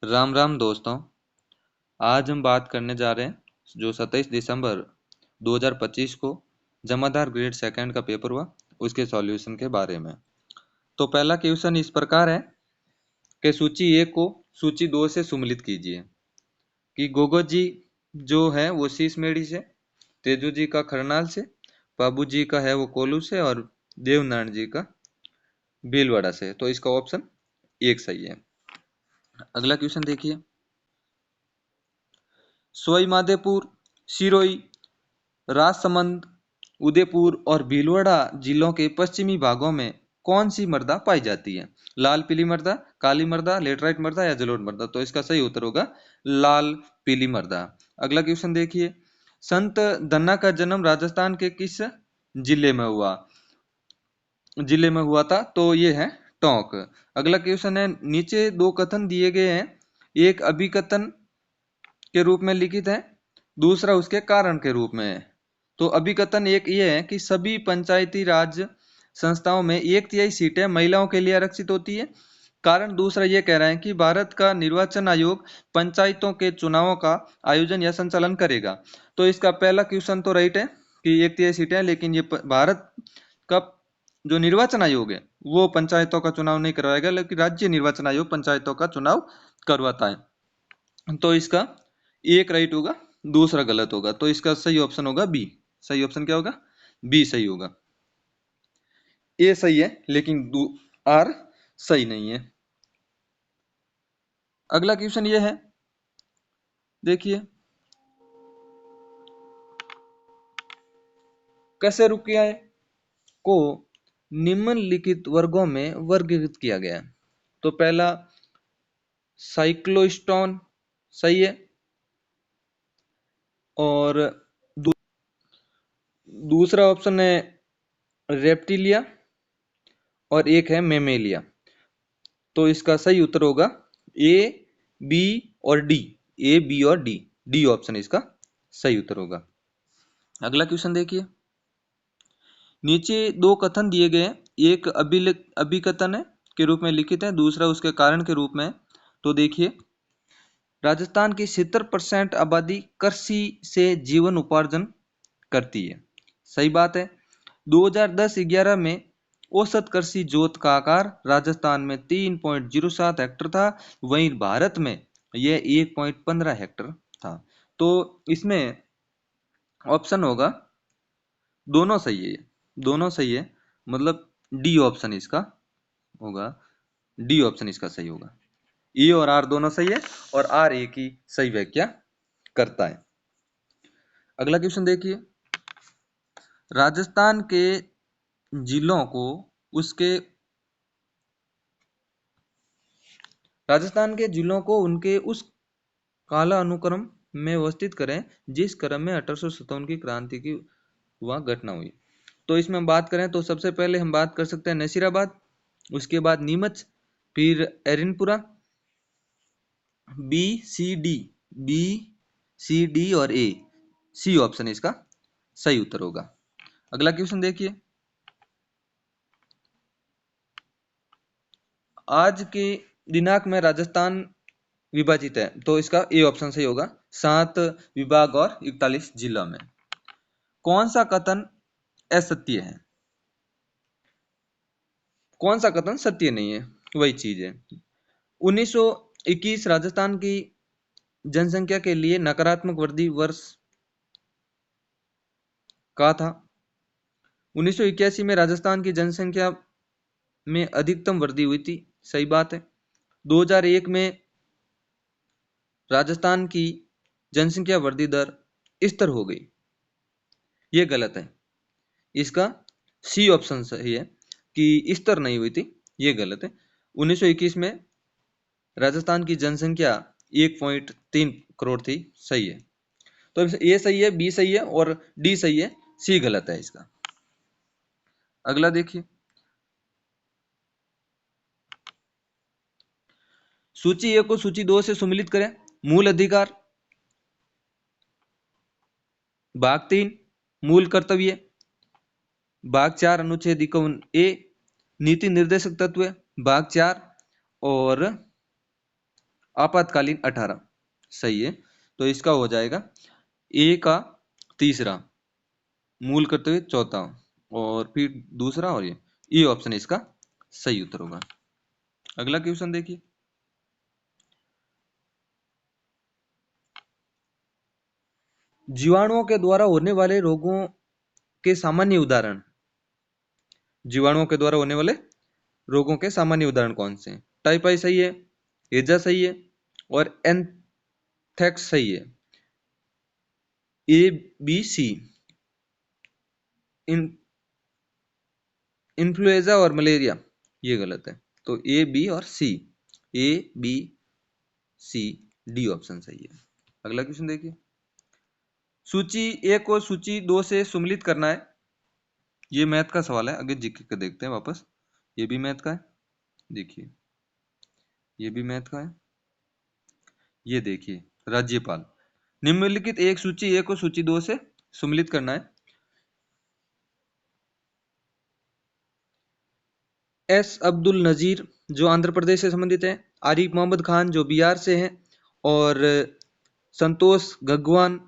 राम राम दोस्तों। आज हम बात करने जा रहे हैं जो 27 दिसंबर 2025 को जमादार ग्रेड सेकंड का पेपर हुआ उसके सॉल्यूशन के बारे में। तो पहला क्वेश्चन इस प्रकार है कि सूची 1 को सूची 2 से सुमेलित कीजिए कि गोगो जी जो है वो शीशमेड़ी से, तेजू जी का खरनाल से, बाबू जी का है वो कोल्लू से और देवनारायण जी का भीलवाड़ा से। तो इसका ऑप्शन 1 सही है। अगला क्वेश्चन देखिए, सवाई माधोपुर, सिरोही, राजसमंद, उदयपुर और भीलवाड़ा जिलों के पश्चिमी भागों में कौन सी मृदा पाई जाती है? लाल पीली मृदा, काली मृदा, लेटराइट मृदा या जलोढ़ मृदा? तो इसका सही उत्तर होगा लाल पीली मृदा। अगला क्वेश्चन देखिए, संत धन्ना का जन्म राजस्थान के किस जिले में हुआ था? तो ये है टोंक। अगला क्वेश्चन है, नीचे दो कथन दिए गए हैं, एक अभिकथन के रूप में लिखित है, दूसरा उसके कारण के रूप में है। तो अभिकथन एक ये है कि सभी पंचायती राज संस्थाओं में 1/3 सीटें महिलाओं के लिए आरक्षित होती है। कारण दूसरा ये कह रहा है कि भारत का निर्वाचन आयोग पंचायतों के चुनावों का आयोजन या संचालन करेगा। तो इसका पहला क्वेश्चन तो राइट है कि 1/3 सीटें, लेकिन ये भारत का जो निर्वाचन आयोग है वो पंचायतों का चुनाव नहीं करवाएगा, लेकिन राज्य निर्वाचन आयोग पंचायतों का चुनाव करवाता है। तो इसका एक राइट होगा, दूसरा गलत होगा। तो इसका सही ऑप्शन होगा बी। सही ऑप्शन क्या होगा? बी सही होगा। ए सही है लेकिन आर सही नहीं है। अगला क्वेश्चन ये है, देखिए, कशेरुकिया को निम्नलिखित वर्गों में वर्गीकृत किया गया है। तो पहला साइक्लोस्टोन सही है, और दूसरा ऑप्शन है रेप्टिलिया, और एक है मेमेलिया। तो इसका सही उत्तर होगा ए, बी और डी। ए, बी और डी, डी ऑप्शन इसका सही उत्तर होगा। अगला क्वेश्चन देखिए, नीचे दो कथन दिए गए हैं, एक अभिकथन है के रूप में लिखित है, दूसरा उसके कारण के रूप में है। तो देखिए, राजस्थान की 70% आबादी कृषि से जीवन उपार्जन करती है। सही बात है। 2010-11 में औसत कृषि जोत का आकार राजस्थान में 3.07 हेक्टर था, वहीं भारत में यह 1.15 हेक्टर था। तो इसमें ऑप्शन होगा, दोनों सही है, दोनों सही है, मतलब डी ऑप्शन इसका होगा, डी ऑप्शन इसका सही होगा। ई और आर दोनों सही है, और आर ए की सही व्याख्या करता है। अगला क्वेश्चन देखिए, राजस्थान के जिलों को उसके राजस्थान के जिलों को उनके उस काला अनुक्रम में व्यवस्थित करें जिस क्रम में 1857 की क्रांति की वह घटना हुई। तो इसमें हम बात करें तो सबसे पहले हम बात कर सकते हैं नसीराबाद, उसके बाद नीमच, फिर Erinpura, B C D, B C D और ए, सी ऑप्शन इसका सही उत्तर होगा। अगला क्वेश्चन देखिए, आज के दिनांक में राजस्थान विभाजित है। तो इसका ए ऑप्शन सही होगा, 7 विभाग और 41 जिलों में। कौन सा कथन असत्य है? कौन सा कथन सत्य नहीं है? वही चीज है। 1921 राजस्थान की जनसंख्या के लिए नकारात्मक वृद्धि वर्ष का था। 1981 में राजस्थान की जनसंख्या में अधिकतम वृद्धि हुई थी। सही बात है। 2001 में राजस्थान की जनसंख्या वृद्धि दर स्थिर हो गई। ये गलत है। इसका सी ऑप्शन सही है कि स्थिर नहीं हुई थी, ये गलत है। 1921 में राजस्थान की जनसंख्या 1.3 करोड़ थी। सही है। तो ए सही है, बी सही है और डी सही है, सी गलत है इसका। अगला देखिए, सूची 1 को सूची 2 से सुमिलित करें। मूल अधिकार, भाग 3 मूल कर्तव्य, भाग 4 अनुच्छेद 51 नीति निर्देशक तत्व, भाग 4 और आपातकालीन 18 सही है। तो इसका हो जाएगा ए का तीसरा, मूल कर्तव्य चौथा, और फिर दूसरा, और ये ऑप्शन इसका सही उत्तर होगा। अगला क्वेश्चन देखिए। जीवाणुओं के द्वारा होने वाले रोगों के सामान्य उदाहरण, जीवाणुओं के द्वारा होने वाले रोगों के सामान्य उदाहरण कौन से हैं? टाइफाई सही है, हेजा सही है, और एंथ्रेक्स सही है। ए बी सी, इन्फ्लुएंजा और मलेरिया ये गलत है। तो ए बी और C, A B C D option सही है। अगला क्वेश्चन देखिए। सूची एक को सूची दो से सम्मिलित करना है। ये मैथ का सवाल है, आगे जीके का देखते हैं वापस। ये भी मैथ का है, देखिए ये भी मैथ का है। ये देखिए राज्यपाल, निम्नलिखित एक सूची एक को सूची दो से सम्मिलित करना है। एस अब्दुल नजीर जो आंध्र प्रदेश से संबंधित है, आरिफ मोहम्मद खान जो बिहार से हैं, और संतोष गगवान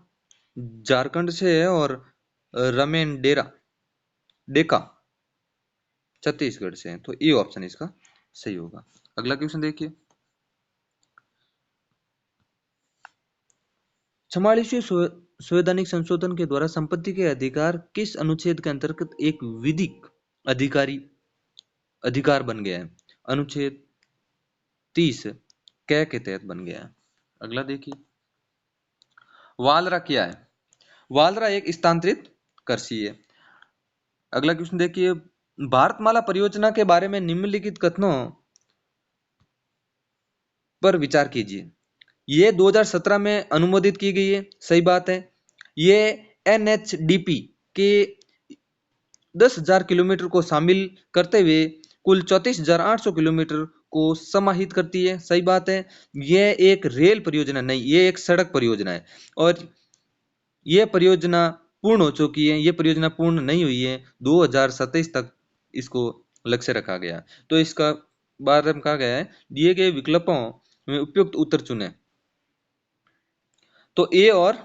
झारखंड से है, और रमेन डेका छत्तीसगढ़ से है। तो ये ऑप्शन इसका सही होगा। अगला क्वेश्चन देखिए। 44वें संवैधानिक संशोधन के द्वारा संपत्ति के अधिकार किस अनुच्छेद के अंतर्गत एक विधिक अधिकार बन गया है? अनुच्छेद 30 क के तहत बन गया है। अगला देखिए। वालरा क्या है? वालरा एक स्थानांतरित कृषि है। अगला क्वेश्चन देखिए। भारतमाला परियोजना के बारे में निम्नलिखित कथनों पर विचार कीजिए। ये 2017 में अनुमोदित की गई है, सही बात है। ये एनएचडीपी के 10,000 किलोमीटर को शामिल करते हुए कुल 34,800 किलोमीटर को समाहित करती है, सही बात है। यह एक रेल परियोजना नहीं, ये एक सड़क परियोजना है, और यह परियोजना पूर्ण हो चुकी है। यह परियोजना पूर्ण नहीं हुई है, 2027 तक इसको लक्ष्य रखा गया। तो इसका बारे में कहा गया है, दिए गए विकल्पों में उपयुक्त उत्तर चुने। तो ए और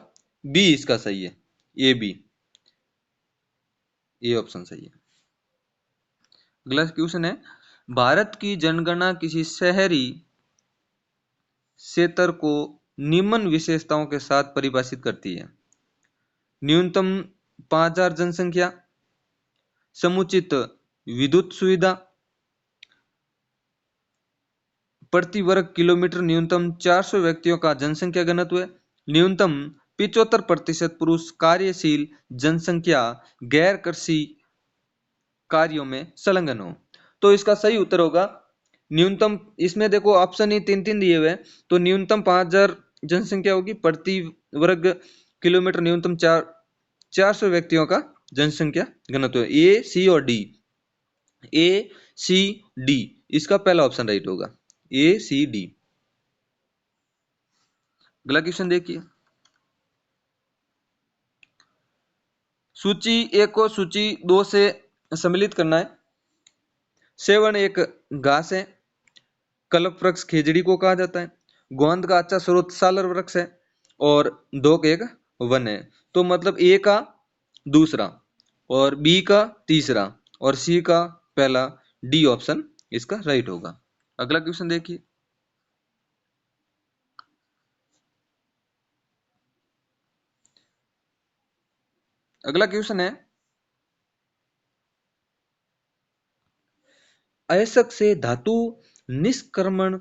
बी इसका सही है, ए बी, ए ऑप्शन सही है। अगला क्वेश्चन है। भारत की जनगणना किसी शहरी क्षेत्र को निम्न विशेषताओं के साथ परिभाषित करती है। न्यूनतम 5,000 जनसंख्या, समुचित विद्युत सुविधा, प्रति वर्ग किलोमीटर न्यूनतम 400 व्यक्तियों का जनसंख्या घनत्व, न्यूनतम 75% पुरुष कार्यशील जनसंख्या गैर कृषि कार्यों में संलग्न हो। तो इसका सही उत्तर होगा न्यूनतम, इसमें देखो ऑप्शन ही तीन तीन दिए हुए हैं। तो न्यूनतम 5,000 जनसंख्या होगी, प्रति वर्ग किलोमीटर न्यूनतम 400 व्यक्तियों का जनसंख्या घनत्व, ए सी और डी, ए सी डी इसका पहला ऑप्शन राइट होगा, ए सी डी। अगला क्वेश्चन देखिए। सूची एक को सूची दो से सम्मिलित करना है। सेवन एक घास है, कल्प वृक्ष खेजड़ी को कहा जाता है, गोंद का अच्छा स्रोत सालर वृक्ष है, और दोक एक वन है। तो मतलब ए का दूसरा, और बी का तीसरा, और सी का पहला, डी ऑप्शन इसका राइट होगा। अगला क्वेश्चन देखिए। अगला क्वेश्चन है। अयस्क से धातु निष्क्रमण,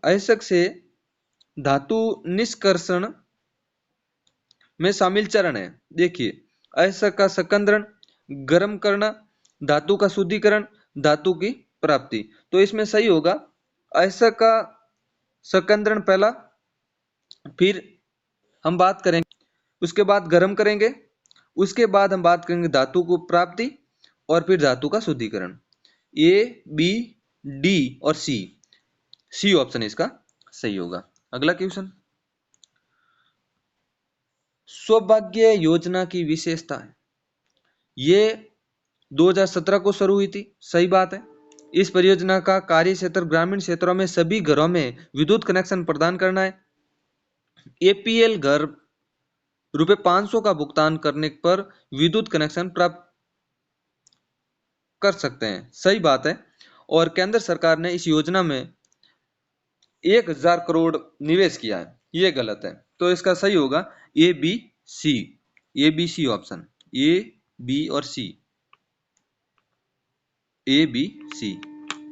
अयस्क से धातु निष्कर्षण में शामिल चरण है। देखिए, अयस्क का संकंद्रण, गर्म करना, धातु का शुद्धिकरण, धातु की प्राप्ति। तो इसमें सही होगा अयस्क का संकंद्रण पहला, फिर हम बात करेंगे, उसके बाद गर्म करेंगे, उसके बाद हम बात करेंगे धातु को प्राप्ति, और फिर धातु का शुद्धिकरण। ए बी डी और सी, सी ऑप्शन इसका सही होगा। अगला क्वेश्चन। सौभाग्य योजना की विशेषता है। ये 2017 को शुरू हुई थी, सही बात है। इस परियोजना का कार्य क्षेत्र ग्रामीण क्षेत्रों में सभी घरों में विद्युत कनेक्शन प्रदान करना है। एपीएल घर ₹500 का भुगतान करने पर विद्युत कनेक्शन प्राप्त कर सकते हैं। सही बात है। और केंद्र सरकार ने इस योजना में 1,000 करोड़ निवेश किया है, ये गलत है। तो इसका सही होगा A B C, A B C option, A B और C, A B C,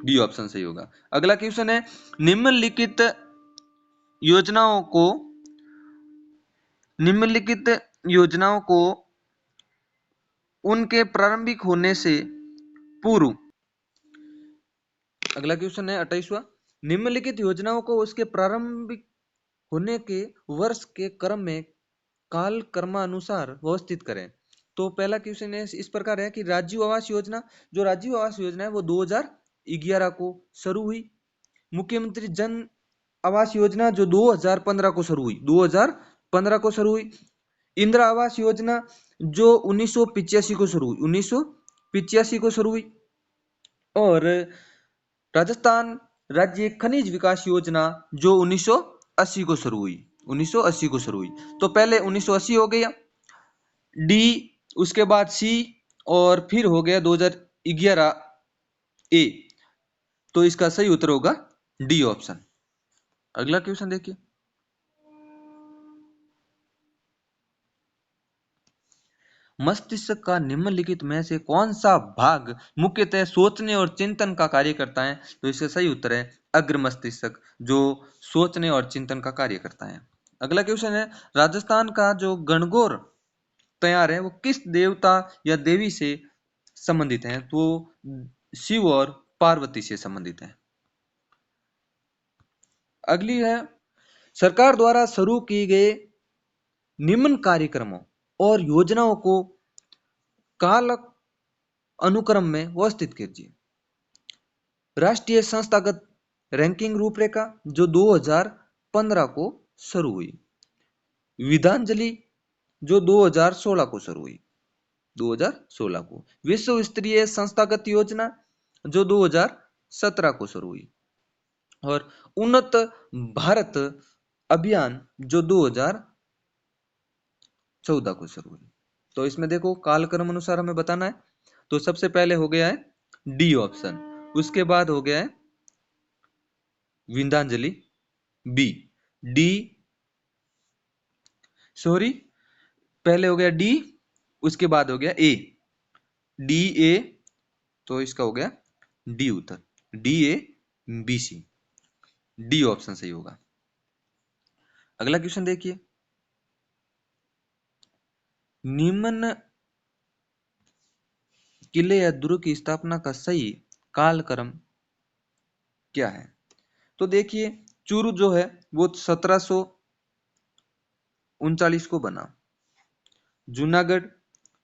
D option सही होगा। अगला क्वेश्चन है, निम्नलिखित योजनाओं को उनके प्रारंभिक होने से पूर्व, अगला क्वेश्चन है 28वां, निम्नलिखित योजनाओं को उसके प्रारंभिक होने के वर्ष के क्रम में काल क्रमानुसार व्यवस्थित करें। तो पहला क्वेश्चन इस प्रकार है कि राजीव आवास योजना, जो राजीव आवास योजना है वो 2011 को शुरू हुई। मुख्यमंत्री जन आवास योजना जो 2015 को शुरू हुई, 2015 को शुरू हुई। इंदिरा आवास योजना जो 1985 को शुरू हुई, 1985 को शुरू हुई। और राजस्थान राज्य खनिज विकास योजना जो 1980 को शुरू हुई, 1980 को शुरू हुई। तो पहले 1980 हो गया डी, उसके बाद सी, और फिर हो गया 2011 ए। तो इसका सही उत्तर होगा डी ऑप्शन। अगला क्वेश्चन देखिए, मस्तिष्क का निम्नलिखित में से कौन सा भाग मुख्यतः सोचने और चिंतन का कार्य करता है? तो इसका सही उत्तर है अग्र मस्तिष्क, जो सोचने और चिंतन का कार्य करता है। अगला क्वेश्चन है, राजस्थान का जो गणगौर तैयार है वो किस देवता या देवी से संबंधित है? तो शिव और पार्वती से संबंधित है। अगली है, सरकार द्वारा शुरू किए गए निम्न कार्यक्रमों और योजनाओं को काल अनुक्रम में व्यवस्थित कीजिए। राष्ट्रीय संस्थागत रैंकिंग रूपरेखा जो 2015 को शुरू हुई। विद्यांजलि जो 2016 को शुरू हुई, 2016 को। विश्व स्तरीय संस्थागत योजना जो 2017 को शुरू हुई। और उन्नत भारत अभियान जो 2014 को शुरू हुई। तो इसमें देखो कालक्रम अनुसार हमें बताना है। तो सबसे पहले हो गया है डी ऑप्शन, उसके बाद हो गया है विद्यांजलि बी, डी सॉरी पहले हो गया डी, उसके बाद हो गया ए, डी ए, तो इसका हो गया डी उत्तर, D A B C, D option सही होगा। अगला क्वेश्चन देखिए, निम्न किले या दुर्ग की स्थापना का सही कालक्रम क्या है? तो देखिए चूरू जो है वो 1739 को बना, जूनागढ़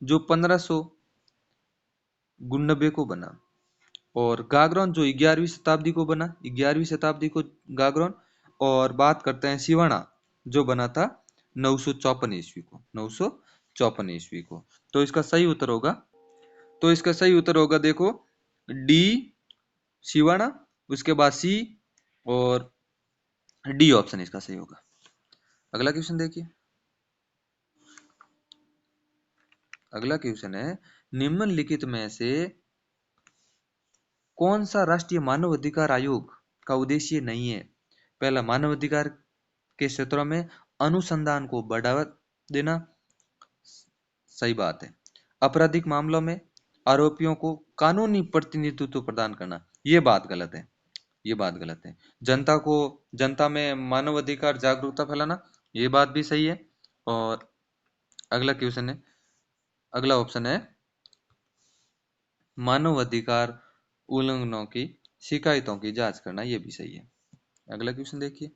जो 1599 को बना, और गागरोन जो 11वीं शताब्दी को बना, 11वीं शताब्दी को गागरोन। और बात करते हैं सिवाना जो बना था 954 ईस्वी को, 954 ईस्वी को। तो इसका सही उत्तर होगा, देखो डी सिवाना, उसके बाद सी, और डी ऑप्शन इसका सही होगा। अगला क्वेश्चन देखिए, अगला क्वेश्चन है, निम्नलिखित में से कौन सा राष्ट्रीय मानव अधिकार आयोग का उद्देश्य नहीं है? पहला, मानव अधिकार के क्षेत्रों में अनुसंधान को बढ़ावा देना, सही बात है। आपराधिक मामलों में आरोपियों को कानूनी प्रतिनिधित्व प्रदान करना, ये बात गलत है, ये बात गलत है। जनता में मानव अधिकार जागरूकता फैलाना, ये बात भी सही है। और अगला क्वेश्चन है, अगला ऑप्शन है मानव अधिकार उल्लंघनों की शिकायतों की जांच करना, ये भी सही है। अगला क्वेश्चन देखिए,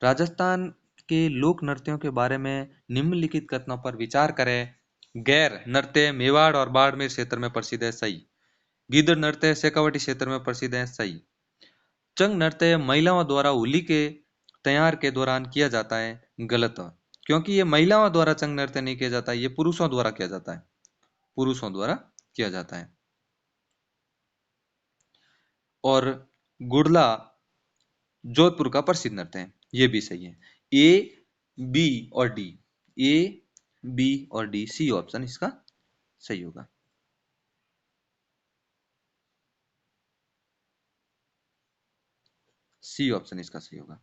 राजस्थान के लोक नृत्यों के बारे में निम्नलिखित कथनों पर विचार करें। गैर नृत्य मेवाड़ और बाड़मेर क्षेत्र में प्रसिद्ध है, सही। गिद्ध नृत्य शेखावटी क्षेत्र में प्रसिद्ध है, सही। चंग नृत्य महिलाओं द्वारा होली के त्योहार के दौरान किया जाता है, गलत, क्योंकि ये महिलाओं द्वारा चंग नृत्य नहीं किया जाता है, ये पुरुषों द्वारा किया जाता है। पुरुषों द्वारा किया जाता है। और गुड़ला जोधपुर का प्रसिद्ध नृत्य है, ये भी सही है। ए, बी और डी, ए, बी और डी, सी ऑप्शन इसका सही होगा। सी ऑप्शन इसका सही होगा।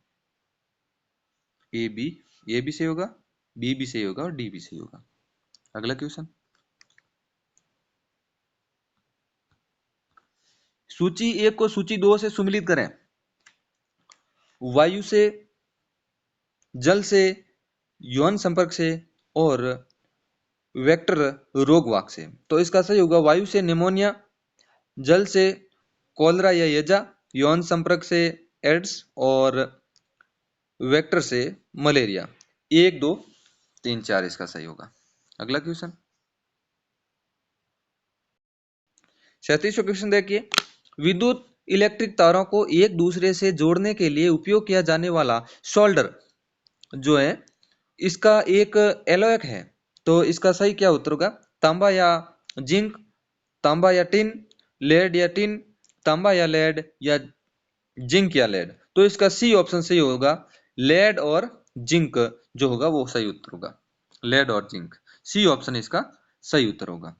ए बी, ए भी सही होगा, बी भी सही होगा और डी भी सही होगा। अगला क्वेश्चन, सूची एक को सूची दो से सुमिलित करें। वायु से, जल से, यौन संपर्क से और वेक्टर रोगवाक से। तो इसका सही होगा वायु से निमोनिया, जल से कॉलरा या यजा, यौन संपर्क से एड्स और वेक्टर से मलेरिया। एक, दो, तीन, चार इसका सही होगा। अगला क्वेश्चन, 37वां क्वेश्चन देखिए, विद्युत इलेक्ट्रिक तारों को एक दूसरे से जोड़ने के लिए उपयोग किया जाने वाला सोल्डर जो है, इसका एक एलोयक है। तो इसका सही क्या उत्तर होगा? तांबा या जिंक, तांबा या टिन, लेड या टिन, तांबा या लेड या जिंक या लेड। तो इसका सी ऑप्शन सही होगा, लेड और जिंक जो होगा वो सही उत्तर होगा। लेड और जिंक, सी ऑप्शन इसका सही उत्तर होगा।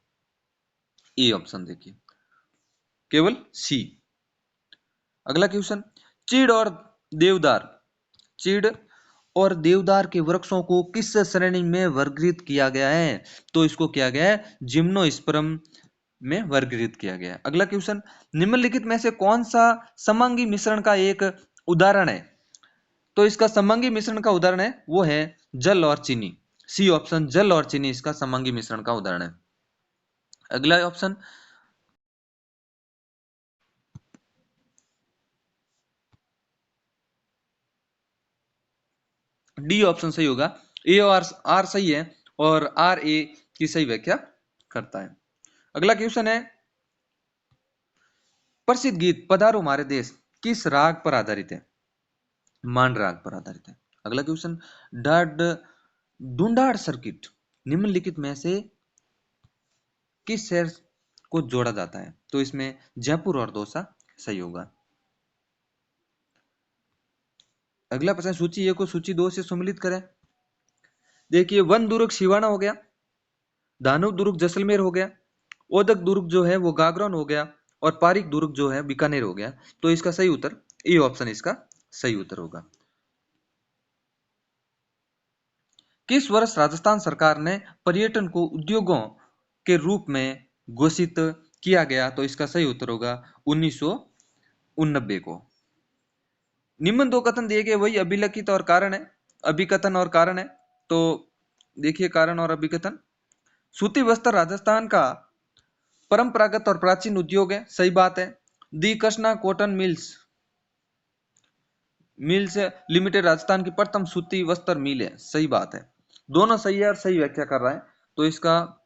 ए ऑप्शन देखिए, केवल सी। अगला क्वेश्चन, चीड़ और देवदार, चीड़ और देवदार के वृक्षों को किस श्रेणी में वर्गीकृत किया गया है? तो इसको किया गया है जिम्नोस्पर्म में वर्गीकृत किया गया है। अगला क्वेश्चन, निम्नलिखित में से कौन सा समांगी मिश्रण का एक उदाहरण है? तो इसका समांगी मिश्रण का उदाहरण है वो है जल और चीनी। सी ऑप्शन, जल और चीनी इसका समांगी मिश्रण का उदाहरण है। अगला ऑप्शन, डी ऑप्शन सही होगा। ए और आर सही है और आर ए की सही व्याख्या करता है। अगला क्वेश्चन है, प्रसिद्ध गीत पधारो हमारे देश किस राग पर आधारित है? मान राग पर आधारित है। अगला क्वेश्चन, डाड ढूंढाड़ सर्किट निम्नलिखित में से किस शहर को जोड़ा जाता है? तो इसमें जयपुर और दौसा सही होगा। अगला प्रश्न, सूची ए को सूची दो से सम्मिलित करें। देखिए, वन दुर्ग सिवाना हो गया, धानु दुर्ग जैसलमेर हो गया, ओदक दुर्ग जो है वो गागरोन हो गया और पारिक दुर्ग जो है बीकानेर हो गया। तो इसका सही उत्तर ए ऑप्शन इसका सही उत्तर होगा। किस वर्ष राजस्थान सरकार ने पर्यटन को उद्योगों के रूप में घोषित किया गया? तो इसका सही उत्तर होगा 1989 को। निम्न दो कथन दिए गए वही अभिलिखित और कारण है, अभिकथन और कारण है। तो देखिए कारण और अभिकथन, सूती वस्त्र राजस्थान का परंपरागत और प्राचीन उद्योग है, सही बात है। The Krishna cotton mills limited Rajasthan की प्रथम सूती वस्त्र मिल है, सही बात है। दोनों सही है और सही व्याख्या कर रहा है। तो इसका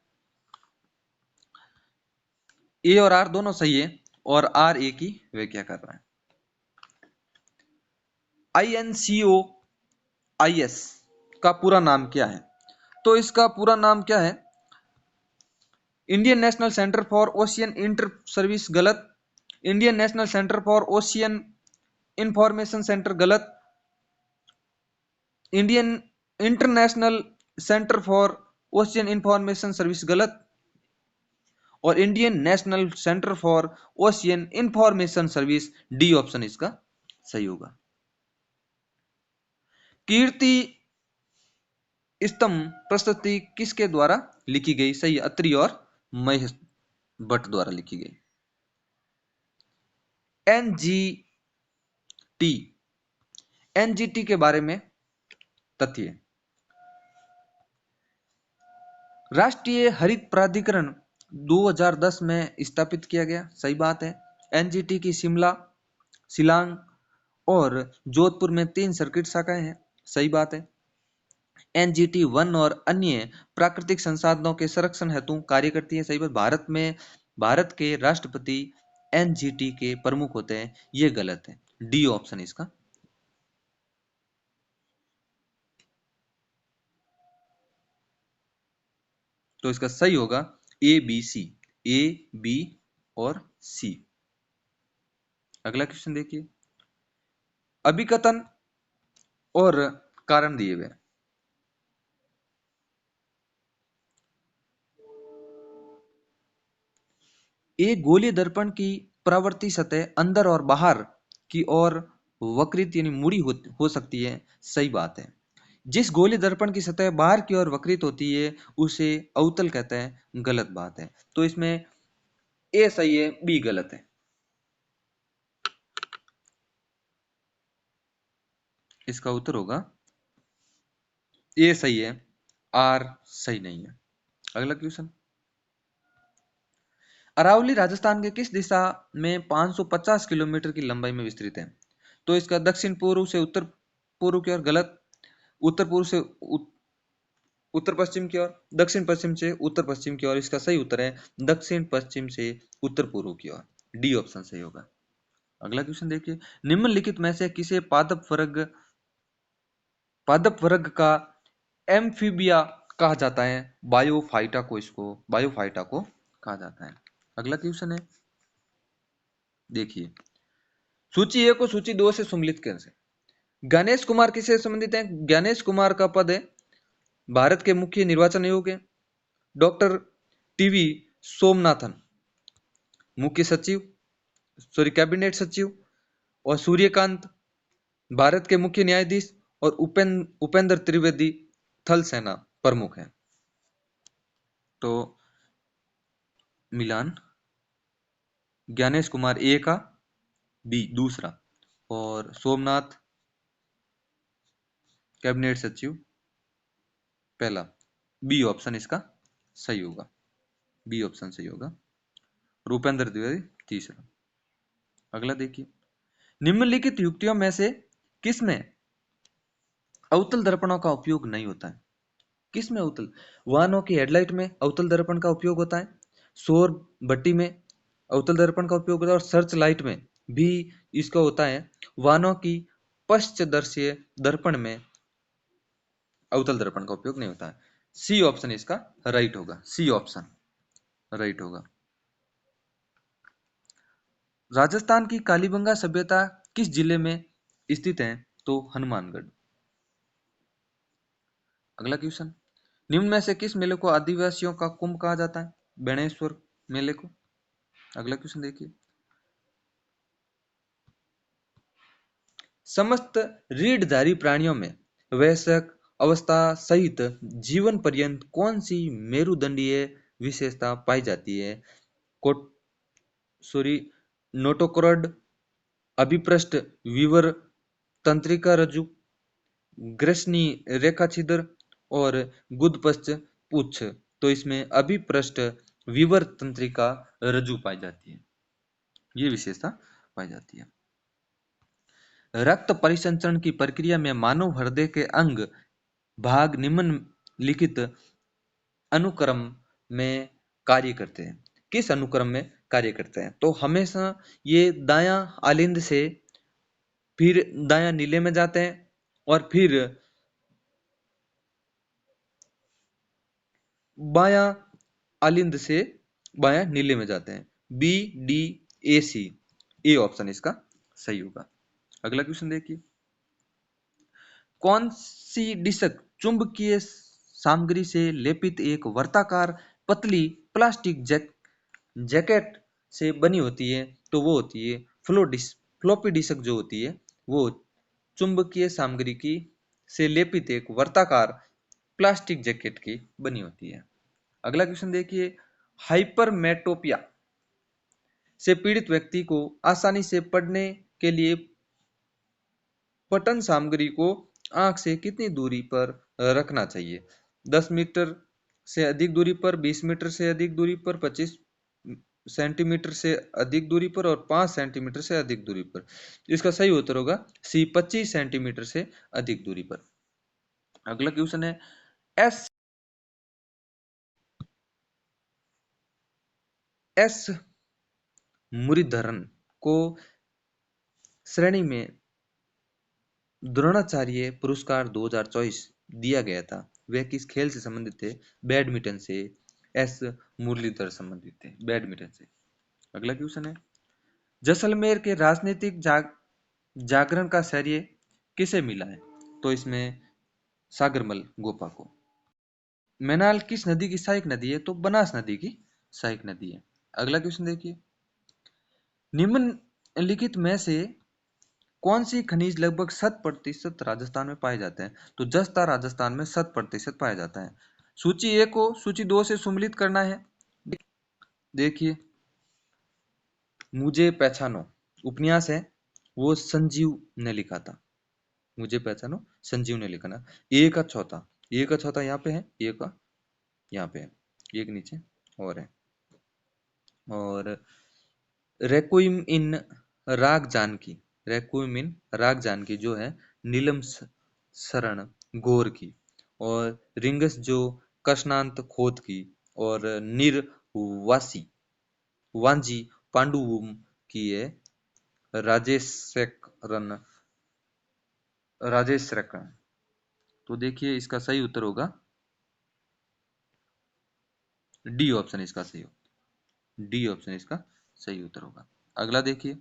ए और आर दोनों सही है और आर ए की व्याख्या कर रहा है। INCOIS का पूरा नाम क्या है? तो इसका पूरा नाम क्या है? Indian national centre for ocean inter service गलत, Indian national centre for ocean information centre गलत, Indian international centre for ocean information service गलत और Indian national centre for ocean information service, D option इसका सही होगा। कीर्ति स्तंभ प्रस्तुति किसके द्वारा लिखी गई? सही, अत्रि और महेश भट्ट द्वारा लिखी गई। एनजीटी, एनजीटी के बारे में तथ्य, राष्ट्रीय हरित प्राधिकरण 2010 में स्थापित किया गया, सही बात है। एनजीटी की शिमला, शिलांग और जोधपुर में 3 सर्किट शाखाएं हैं, सही बात है। एनजीटी वन और अन्य प्राकृतिक संसाधनों के संरक्षण हेतु कार्य करती है, सही बात। भारत के राष्ट्रपति एनजीटी के प्रमुख होते हैं, ये गलत है। डी ऑप्शन इसका। तो इसका सही होगा A B C, A B और सी। अगला क्वेश्चन देखिए, अभिकथन और कारण दिए हुए। एक गोलीय दर्पण की प्रवृत्ति सतह अंदर और बाहर की ओर वक्रित यानी मुड़ी हो सकती है, सही बात है। जिस गोलीय दर्पण की सतह बाहर की ओर वक्रित होती है उसे अवतल कहते हैं, गलत बात है। तो इसमें ए सही है, बी गलत है। इसका उत्तर होगा ए सही है, आर सही नहीं है। अगला क्वेश्चन, अरावली राजस्थान के किस दिशा में 550 किलोमीटर की लंबाई में विस्तृत है? तो इसका दक्षिण पूर्व से उत्तर पूर्व की ओर गलत, उत्तर पूर्व से उत्तर पश्चिम की ओर, दक्षिण पश्चिम से उत्तर पश्चिम की ओर। इसका सही उत्तर है दक्षिण पश्चिम से उत्तर पूर्व की ओर, डी ऑप्शन सही होगा। अगला क्वेश्चन देखिए, निम्नलिखित में से किसे पादप वर्ग का एम्फीबिया कहा जाता है? बायोफाइटा को, इसको बायोफाइटा को कहा जाता है। अगला क्वेश्चन है, देखिए, सूची एक को सूची दो से सम्मिलित कैसे? गणेश कुमार किससे संबंधित है? गणेश कुमार का पद है भारत के मुख्य निर्वाचन आयोग है। डॉक्टर टीवी सोमनाथन मुख्य सचिव, सॉरी कैबिनेट सचिव, और सूर्यकांत भारत के मुख्य न्यायाधीश, और उपेंद्र त्रिवेदी थल सेना प्रमुख हैं। तो मिलान ज्ञानेश कुमार ए का बी दूसरा, और सोमनाथ कैबिनेट सचिव पहला, बी ऑप्शन इसका सही होगा, बी ऑप्शन सही होगा। रूपेंद्र द्विवेदी तीसरा। अगला देखिए, निम्नलिखित युक्तियों में से किसमें अवतल दर्पणों का उपयोग नहीं होता है? किसमें अवतल? वाहनों की हेडलाइट में अवतल दर्पण का उपयोग होता है, सौर भट्टी में अवतल दर्पण का उपयोग होता है, और सर्च लाइट में भी इसका होता है। वाहनों की पश्चदर्शीय दर्पण में अवतल दर्पण का उपयोग नहीं होता है। सी ऑप्शन इसका राइट होगा, सी ऑप्शन राइट होगा। राजस्थान की कालीबंगा सभ्यता किस जिले में स्थित है? तो हनुमानगढ़। अगला क्वेश्चन, निम्न में से किस मेले को आदिवासियों का कुंभ कहा जाता है? बेणेश्वर मेले को। अगला क्वेश्चन देखिए, समस्त रीढ़धारी प्राणियों में वयस्क अवस्था सहित जीवन पर्यंत कौन सी मेरुदंडीय विशेषता पाई जाती है? कोट सॉरी नोटोकॉर्ड, अभिपृष्ठ विवर तंत्रिका रज्जु, ग्रसनी रेखा छिद्र, और गुदपश्च पुच्छ। तो इसमें अभिपृष्ठ विवर तंत्रिका रज्जु पाई जाती है, ये विशेषता पाई जाती है। रक्त परिसंचरण की प्रक्रिया में मानव हृदय के अंग भाग निम्नलिखित अनुक्रम में कार्य करते हैं। किस अनुक्रम में कार्य करते हैं? तो हमेशा ये दायां आलिंद से फिर दायां नीले में जाते हैं, और फिर बायां आलिंद से बायां नीले में जाते हैं। B D A C, A option इसका सही होगा। अगला क्वेश्चन देखिए, कौन सी डिस्क चुंबकीय सामग्री से लेपित एक वर्ताकार पतली प्लास्टिक जैकेट से बनी होती है? तो वो होती है फ्लोपी डिस्क जो होती है वो चुंबकीय सामग्री की से लेपित एक वर्ताकार प्लास्टिक जैकेट की बनी होती है। अगला क्वेश्चन देखिए, हाइपरमेट्रोपिया से पीड़ित व्यक्ति को आसानी से पढ़ने के लिए पठन सामग्री को आंख से कितनी दूरी पर रखना चाहिए? 10 मीटर से अधिक दूरी पर, 20 मीटर से अधिक दूरी पर, 25 सेंटीमीटर से अधिक दूरी पर, और 5 सेंटीमीटर से अधिक दूरी पर। इसका सही उत्तर होगा सी 25 सेंटीमीटर से अधिक दूरी पर। अगला क्वेश्चन है, एस एस मुरलीधरन को श्रेणी में द्रोणाचार्य पुरस्कार 2024 दिया गया था। वह किस खेल से संबंधित थे? बैडमिंटन से, एस मुरलीधर संबंधित थे बैडमिंटन से। अगला क्वेश्चन है, जैसलमेर के राजनीतिक जागरण का श्रेय किसे मिला है? तो इसमें सागरमल गोपा को। मैनाल किस नदी की सहायक नदी है? तो बनास नदी की सहायक नदी है। अगला क्वेश्चन देखिए, निम्नलिखित में से कौन सी खनिज लगभग 100% राजस्थान में पाए जाते हैं? तो जस्ता राजस्थान में 100% पाया जाता है। सूची 1 को सूची 2 से सम्मिलित करना है। देखिए, मुझे पहचानो उपन्यास है, वो संजीव ने लिखा था। मुझे पहचानो संजीव ने लिखा ना। ए का चौथा, ए का चौथा यहाँ पे है, ए का यहाँ पे है, एक नीचे और है। और रेक्विम इन राग जानकी, रेक्विम इन राग जानकी जो है नीलम शरण गौर की, और रिंगस जो कृष्णांत खोत की, और निर्वासी वांजी पांडुवुम की है राजेश रकन। तो देखिए इसका सही उत्तर होगा डी ऑप्शन, इसका सही होगा डी ऑप्शन, इसका सही उत्तर होगा। अगला देखिए,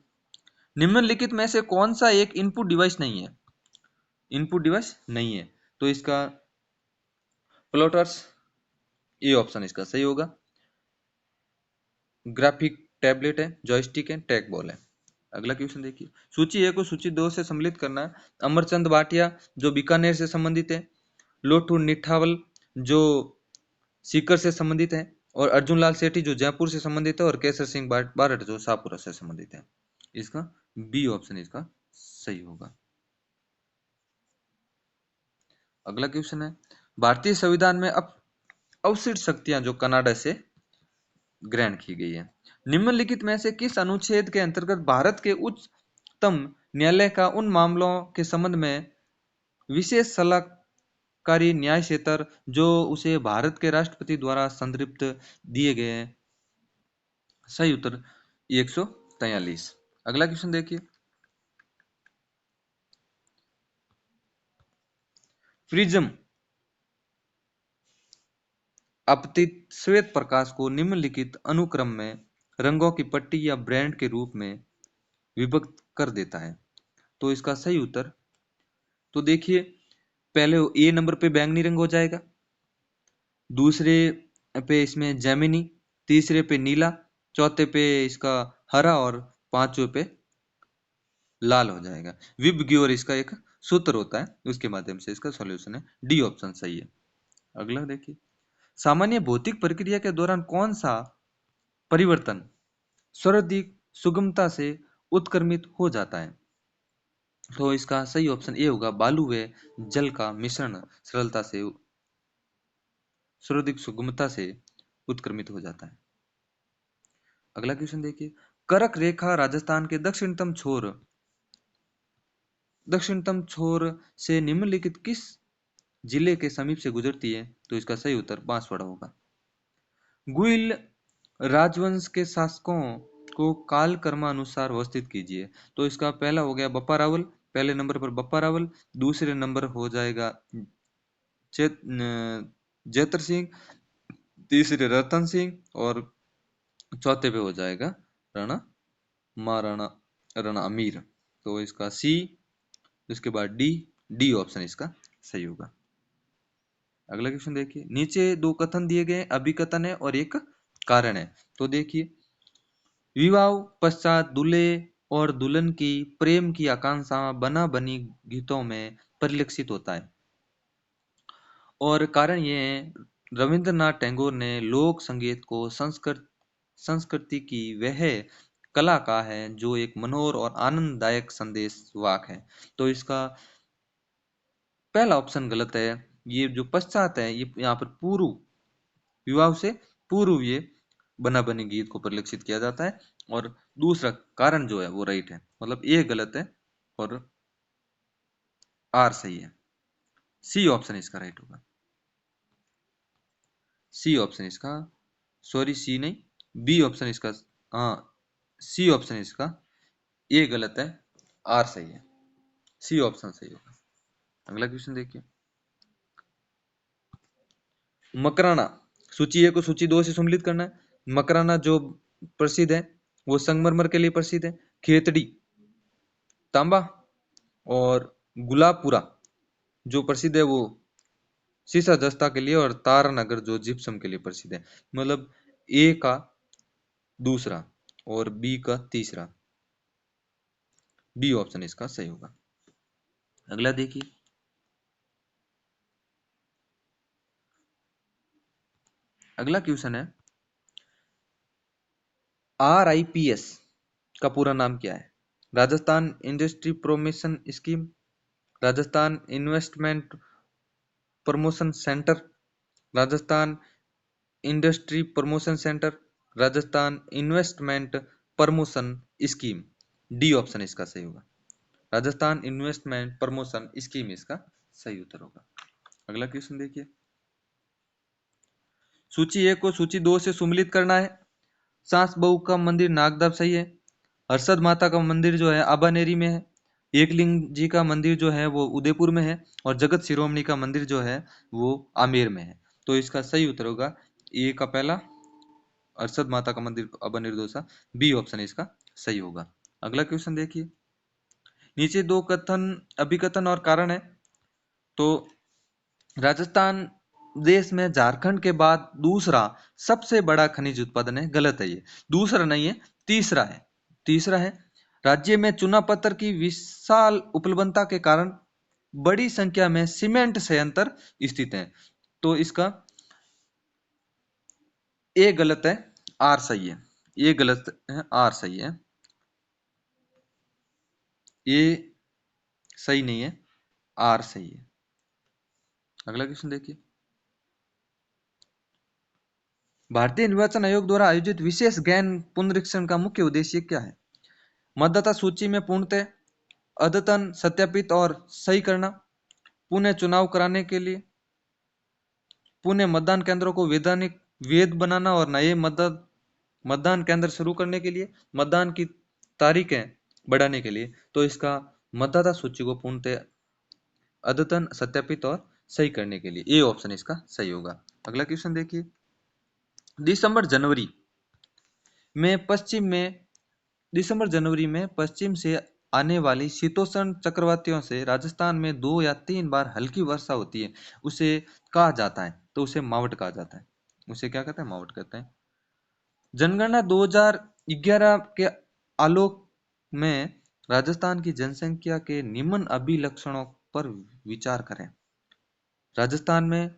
निम्नलिखित में से कौन सा एक इनपुट डिवाइस नहीं है? इनपुट डिवाइस नहीं है, तो इसका प्लॉटर्स, ए ऑप्शन इसका सही होगा। ग्राफिक टैबलेट है, जॉयस्टिक है, ट्रैक बॉल है। अगला क्वेश्चन देखिए, सूची 1 को सूची 2 से सम्मिलित करना है। अमरचंद भाटिया जो बीकानेर से संबंधित है, लोटू निठावल जो सीकर से संबंधित है, और अर्जुन लाल सेठी जो जयपुर से संबंधित है, और केसर सिंह बारट जो शाहपुरा से संबंधित है। इसका बी ऑप्शन इसका सही होगा। अगला क्वेश्चन है, भारतीय संविधान में अब अवशिष्ट शक्तियां जो कनाडा से ग्रहण की गई है, निम्नलिखित में से किस अनुच्छेद के अंतर्गत भारत के उच्चतम न्यायालय का उन मामलों के संबंध में विशेष सलाहकारी न्याय क्षेत्र जो उसे भारत के राष्ट्रपति द्वारा संदर्भित दिए गए हैं? सही उत्तर 143। अगला क्वेश्चन देखिए, प्रिज्म आपतित श्वेत प्रकाश को निम्नलिखित अनुक्रम में रंगों की पट्टी या ब्रैंड के रूप में विभक्त कर देता है। तो इसका सही उत्तर, तो देखिए पहले ए नंबर पे बैंगनी रंग हो जाएगा, दूसरे पे इसमें जैमिनी, तीसरे पे नीला, चौथे पे इसका हरा, और पांचवे पे लाल हो जाएगा। विबग्योर इसका एक सूत्र होता है, उसके माध्यम से इसका सॉल्यूशन है, डी ऑप्शन सही है। अगला देखिए, सामान्य भौतिक प्रक्रिया के दौरान कौन सा परिवर्तन सर्वाधिक सुगमता से उत्क्रमित हो जाता है? तो इसका सही ऑप्शन ए होगा, बालू व जल का मिश्रण सरलता से सर्वाधिक सुगमता से उत्क्रमित हो जाता है। अगला क्वेश्चन देखिए, कर्क रेखा राजस्थान के दक्षिणतम छोर से निम्नलिखित किस जिले के समीप से गुजरती है? तो इसका सही उत्तर बांसवाड़ा होगा। गुइल राजवंश के शासकों को काल क्रमानुसार व्यवस्थित कीजिए। तो इसका पहला हो गया बप्पा रावल, पहले नंबर पर बप्पा रावल, दूसरे नंबर हो जाएगा जैतर सिंह, तीसरे रतन सिंह, और चौथे पे हो जाएगा राणा महाराणा राणा अमीर। तो इसका सी, इसके बाद डी, डी ऑप्शन इसका सही होगा। अगला क्वेश्चन देखिए, नीचे दो कथन दिए गए, अभिकथन है और एक कारण है। तो देखिए, विवाह पश्चात दूल्हे और दुल्हन की प्रेम की आकांक्षा बना बनी गीतों में परिलक्षित होता है, और कारण ये है, रविंद्रनाथ टैगोर ने लोक संगीत को संस्कृति की वह कला का है जो एक मनोहर और आनंददायक संदेश वाक है। तो इसका पहला ऑप्शन गलत है, ये जो पश्चात है ये यहाँ पर पूर्व, विवाह से पूर्व ये बना बनी गीत को परिलक्षित किया जाता है, और दूसरा कारण जो है वो राइट है, मतलब ए गलत है और आर सही है। सी ऑप्शन इसका राइट होगा, सी ऑप्शन इसका, सॉरी सी नहीं, बी ऑप्शन इसका, हाँ सी ऑप्शन इसका, ए गलत है, आर सही है, सी ऑप्शन सही होगा। अगला क्वेश्चन देखिए, मकराना सूची 1 को सूची 2 से सम्मिलित करना है। मकराना जो प्रसिद्ध है वो संगमरमर के लिए प्रसिद्ध है, खेतड़ी तांबा और गुलाबपुरा जो प्रसिद्ध है वो सीसा जस्ता के लिए, और तारानगर जो जिप्सम के लिए प्रसिद्ध है। मतलब ए का दूसरा और बी का तीसरा, बी ऑप्शन इसका सही होगा। अगला देखिए, अगला क्वेश्चन है RIPS का पूरा नाम क्या है? Rajasthan industry promotion scheme, Rajasthan investment promotion centre, Rajasthan industry promotion centre, Rajasthan investment promotion scheme. D option इसका सही होगा। राजस्थान इन्वेस्टमेंट प्रमोशन स्कीम इसका सही उत्तर होगा। अगला क्वेश्चन देखिए, सूची 1 को सूची 2 से सम्मिलित करना है। सास बहू का मंदिर नागदाब सही है। हर्षद माता का मंदिर जो है आबानेरी में है। एकलिंग जी का मंदिर जो है वो उदयपुर में है, और जगत शिरोमणि का मंदिर जो है वो आमेर में है। तो इसका सही उत्तर होगा ए का पहला, अरशद माता का मंदिर अबर निर्दोषा। बी ऑप्शन इसका सही होगा। अगला क्वेश्चन देखिए, नीचे दो कथन अभिकथन और कारण है। तो राजस्थान देश में झारखंड के बाद दूसरा सबसे बड़ा खनिज उत्पादन है, गलत है ये। दूसरा नहीं है, तीसरा है। तीसरा है, राज्य में चुना पत्थर की विशाल उपलब्धता के कारण बड़ी संख्या में सीमेंट संयंत्र स्थित हैं। तो इसका ए गलत है, आर सही है। ये गलत है, आर सही है। ये सही नहीं है, आर सही है। अगला क्वेश्चन देखिए, भारतीय निर्वाचन आयोग द्वारा आयोजित विशेष गहन पुनरीक्षण का मुख्य उद्देश्य क्या है? मतदाता सूची में पूर्णतः अद्यतन, सत्यापित और सही करना, पुनः चुनाव कराने के लिए, पुनः मतदान केंद्रों को वैधानिक वैध बनाना और नए मतदान केंद्र शुरू करने के लिए, मतदान की तारीखें बढ़ाने के लिए। तो इसका मतदाता सूची को पूर्णतः अद्यतन, सत्यापित और सही करने के लिए, ए ऑप्शन इसका सही होगा। अगला क्वेश्चन देखिए, दिसंबर जनवरी में पश्चिम में दिसंबर जनवरी में पश्चिम से आने वाली शीतोष्ण चक्रवातियों से राजस्थान में 2 या 3 बार हल्की वर्षा होती है, उसे कहा जाता है। तो उसे मावट कहा जाता है। उसे क्या कहते हैं? मावट कहते हैं। जनगणना 2011 के आलोक में राजस्थान की जनसंख्या के निम्न अभिलक्षणों पर विचार करें। राजस्थान में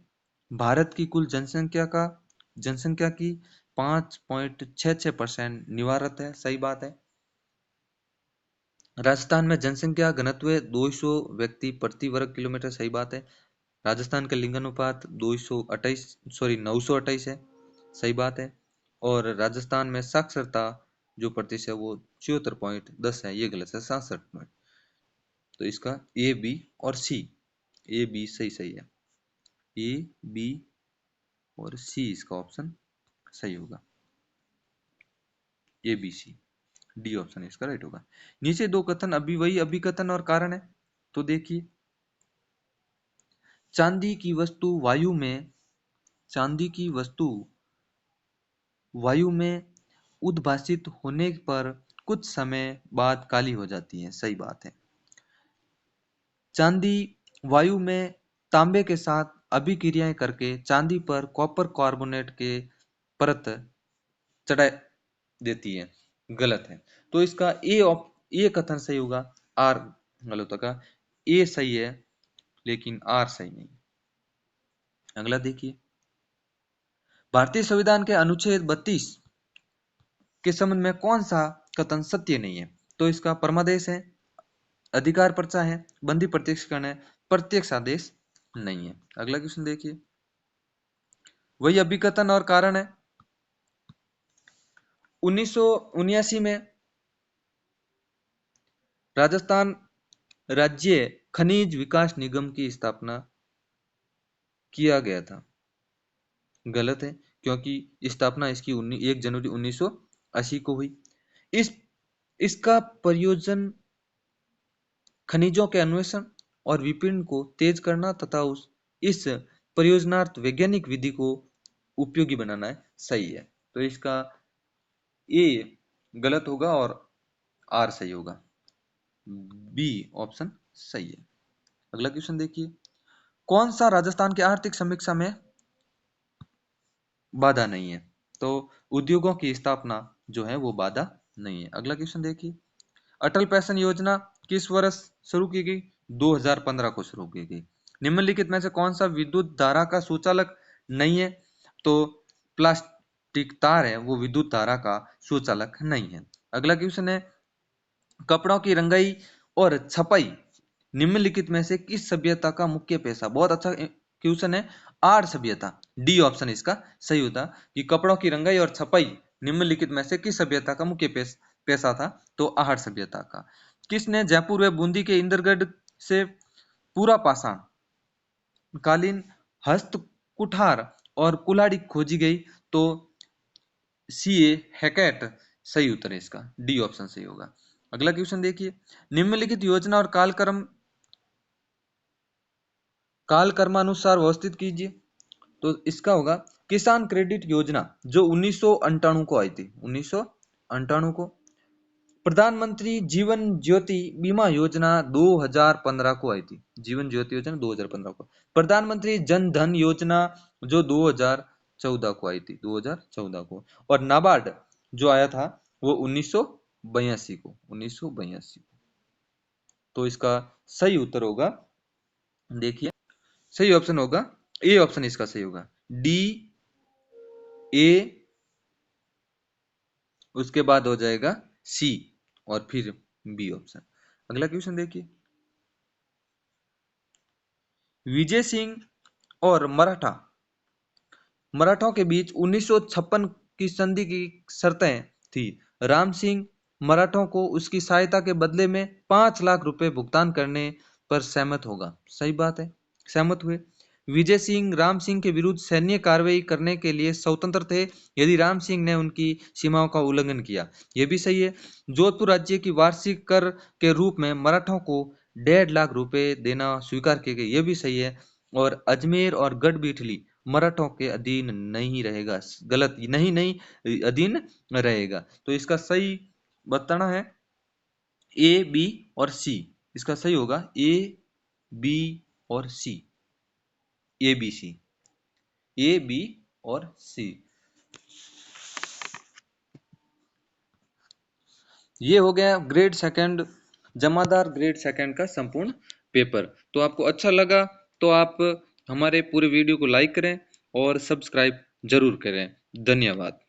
भारत की कुल जनसंख्या की 5.66% निवारत है, सही बात है। राजस्थान में जनसंख्या घनत्व 200 व्यक्ति प्रति वर्ग किलोमीटर, सही बात है। राजस्थान का लिंगानुपात 928 है, सही बात है। और राजस्थान में साक्षरता जो प्रतिशत है वो 74.10 है, ये गलत है, 67। तो इसका ए, बी और सी, ए बी सही सही है। ए, बी और सी इसका ऑप्शन सही होगा, A B C. D option इसका राइट होगा। नीचे दो कथन अभी वही अभिकथन और कारण है। तो देखिए, चांदी की वस्तु वायु में चांदी की वस्तु वायु में उद्भासित होने पर कुछ समय बाद काली हो जाती है, सही बात है। चांदी वायु में तांबे के साथ अभिक्रियाएं करके चांदी पर कॉपर कार्बोनेट के परत चढ़ा देती है, गलत है। तो इसका ए कथन सही होगा, आर गलत होगा। ए सही है लेकिन आर सही नहीं। अगला देखिए, भारतीय संविधान के अनुच्छेद 32 के संबंध में कौन सा कथन सत्य नहीं है? तो इसका परमादेश है, अधिकार पर्चा है, बंदी प्रत्यक्षकरण है, प्रत्यक्ष आदेश नहीं है। अगला क्वेश्चन देखिए, वही अभिकथन और कारण है। 1979 में राजस्थान राज्य खनिज विकास निगम की स्थापना किया गया था, गलत है, क्योंकि स्थापना इसकी 1 जनवरी 1980 को हुई। इस इसका प्रयोजन खनिजों के अन्वेषण और विपणन को तेज करना तथा इस परियोजनार्थ वैज्ञानिक विधि को उपयोगी बनाना है, सही है। तो इसका ए गलत होगा और आर सही होगा, बी ऑप्शन सही है। अगला क्वेश्चन देखिए, कौन सा राजस्थान की आर्थिक समीक्षा में बाधा नहीं है? तो उद्योगों की स्थापना जो है वो बाधा नहीं है। अगला क्वेश्चन देखिए, अटल पेंशन योजना किस वर्ष शुरू की गई? 2015 को शुरू की गई। निम्नलिखित में से कौन सा विद्युत धारा का सुचालक नहीं है? तो प्लास्टिक तार है वो विद्युत धारा का सुचालक नहीं है। अगला क्वेश्चन है, कपड़ों की रंगाई और छपाई निम्नलिखित में से किस सभ्यता का मुख्य पेशा? बहुत अच्छा क्वेश्चन है। आर्य सभ्यता, डी ऑप्शन इसका सही होता कि कपड़ों की रंगाई और छपाई निम्नलिखित में से किस सभ्यता का मुख्य पेशा था? तो आहार सभ्यता का। किसने जयपुर व बूंदी के इंद्रगढ़ से पूरा पाषाण कालीन हस्त कुठार और कुल्हाड़ी खोजी गई? तो सी ए हैकेट सही उत्तर है इसका, डी ऑप्शन सही होगा। अगला क्वेश्चन देखिए, निम्नलिखित योजना और कालक्रमानुसार व्यवस्थित कीजिए। तो इसका होगा किसान क्रेडिट योजना जो 1998 को आई थी, 1998 को। प्रधानमंत्री जीवन ज्योति बीमा योजना 2015 को आई थी, जीवन ज्योति योजना 2015 को। प्रधानमंत्री जन धन योजना जो 2014 को आई थी, 2014 को। और नाबार्ड जो आया था वो 1982 को, 1982 को। तो इसका सही उत्तर होगा, देखिए सही ऑप्शन होगा ए ऑप्शन इसका सही होगा, डी ए, उसके बाद हो जाएगा सी और फिर बी ऑप्शन। अगला क्वेश्चन देखिए, विजय सिंह और मराठों के बीच 1956 की संधि की शर्तें थी। राम सिंह मराठों को उसकी सहायता के बदले में 5 लाख रुपए भुगतान करने पर सहमत होगा, सही बात है, सहमत हुए। विजय सिंह राम सिंह के विरुद्ध सैन्य कार्रवाई करने के लिए स्वतंत्र थे यदि राम सिंह ने उनकी सीमाओं का उल्लंघन किया, यह भी सही है। जोधपुर राज्य की वार्षिक कर के रूप में मराठों को 1.5 लाख रुपए देना स्वीकार किए गए, यह भी सही है। और अजमेर और गढ़बिठली मराठों के अधीन नहीं रहेगा, गलत, नहीं नहीं अधीन रहेगा। तो इसका सही बताना है ए बी और सी, इसका सही होगा ए बी और C, A B C, A B और सी। ये हो गया ग्रेड सेकंड, जमादार ग्रेड सेकंड का संपूर्ण पेपर। तो आपको अच्छा लगा तो आप हमारे पूरे वीडियो को लाइक करें और सब्सक्राइब जरूर करें। धन्यवाद।